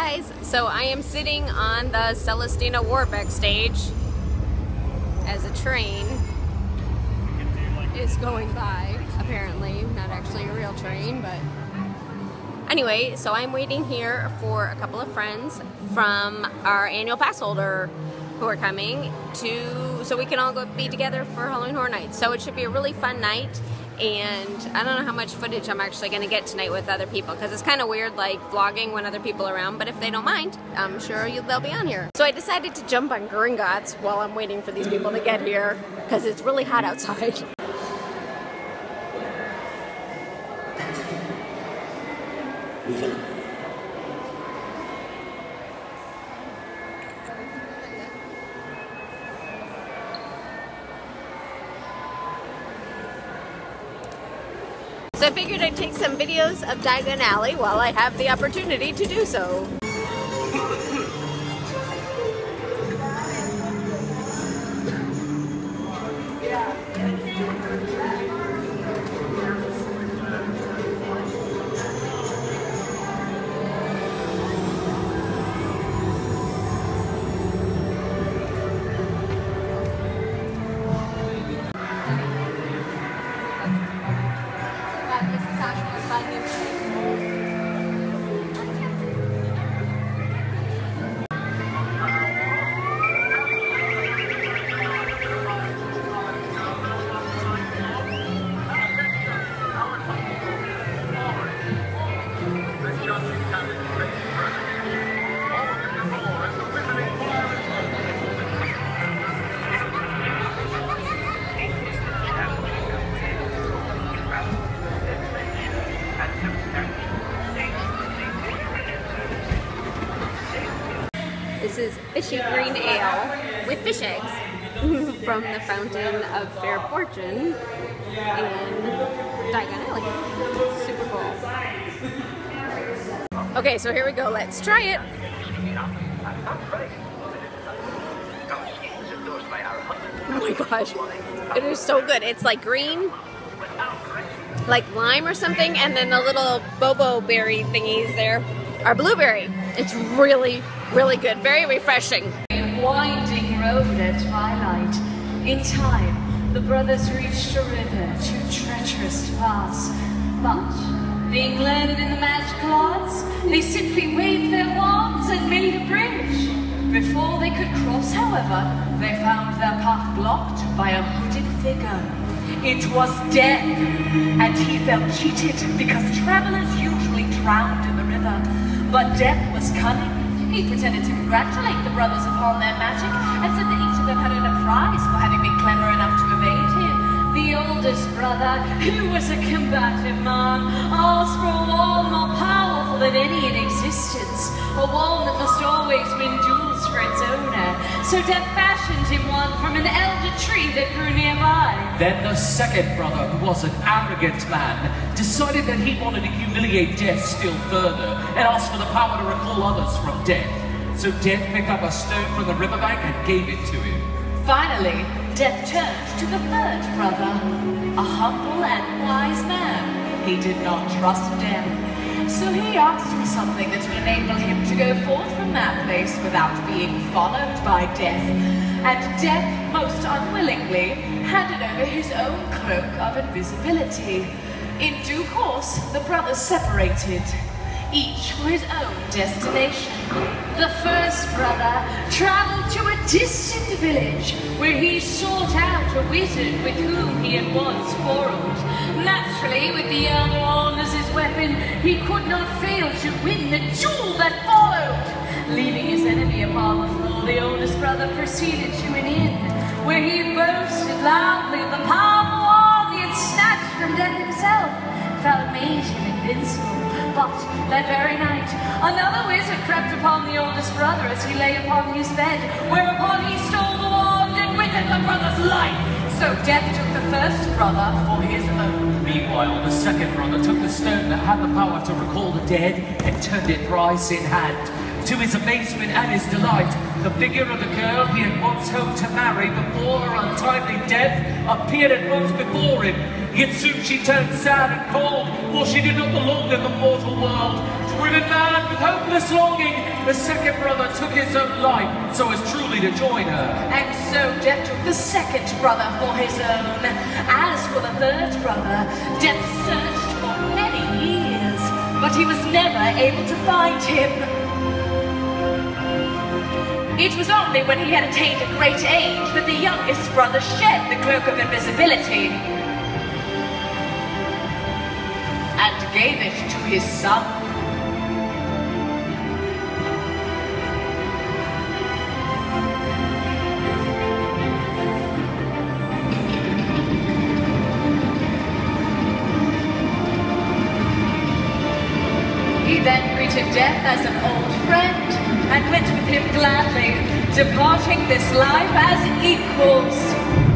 guys, so I am sitting on the Celestina Warbeck stage as a train is going by, apparently. Not actually a real train, but anyway, so I'm waiting here for a couple of friends from our annual pass holder who are coming so we can all go be together for Halloween Horror Nights. So it should be a really fun night. And I don't know how much footage I'm actually going to get tonight with other people, because it's kind of weird like vlogging when other people are around, but if they don't mind, I'm sure they'll be on here. So I decided to jump on Gringotts while I'm waiting for these people to get here, because it's really hot outside. So I figured I'd take some videos of Diagon Alley while I have the opportunity to do so. This is Fishy green ale with fish eggs from the Fountain of Fair Fortune in Diagon Alley. Super cool. Okay, so here we go. Let's try it. Oh my gosh, it is so good. It's like green, like lime or something, and then the little bobo berry thingies there are blueberry. It's really, really good. Very refreshing. A winding road at twilight. In time, the brothers reached a river too treacherous to pass. But, being learned in the magical arts, they simply waved their wands and made a bridge. Before they could cross, however, they found their path blocked by a hooded figure. It was Death, and he felt cheated because travelers usually drowned in the river. But Death was cunning. He pretended to congratulate the brothers upon their magic and said that each of them had earned a prize for having been clever enough to evade him. The oldest brother, who was a combative man, asked for a wand more powerful than any in existence, a wand that must always win duels for its owner. So Death fashioned him one from an elder tree that grew nearby. Then the second brother, who was an arrogant man, decided that he wanted to humiliate Death still further and asked for the power to recall others from Death. So Death picked up a stone from the riverbank and gave it to him. Finally, Death turned to the third brother, a humble and wise man. He did not trust Death, so he asked for something that would enable him to go forth from that place without being followed by Death. And Death, most unwillingly, handed over his own cloak of invisibility. In due course, the brothers separated, each for his own destination. The first brother traveled to a distant village where he sought out a wizard with whom he had once quarreled. Naturally, with the elder wand as his weapon, he could not fail to win the duel that followed. Leaving his enemy upon the floor, the oldest brother proceeded to an inn where he boasted loudly of the powerful wand he had snatched from Death himself. Felt made him invincible. But that very night, another wizard crept upon the oldest brother as he lay upon his bed, whereupon he stole the wand and with it the brother's life. So Death took the first brother for his own. Meanwhile, the second brother took the stone that had the power to recall the dead and turned it thrice in hand. To his amazement and his delight, the figure of the girl he had once hoped to marry before her untimely death appeared at once before him. Yet soon she turned sad and cold, for she did not belong in the mortal world. Stricken mad with hopeless longing, the second brother took his own life so as truly to join her. And so Death took the second brother for his own. As for the third brother, Death searched for many years, but he was never able to find him. It was only when he had attained a great age that the youngest brother shed the cloak of invisibility and gave it to his son. He then greeted Death as an old friend and went with him gladly, departing this life as equals.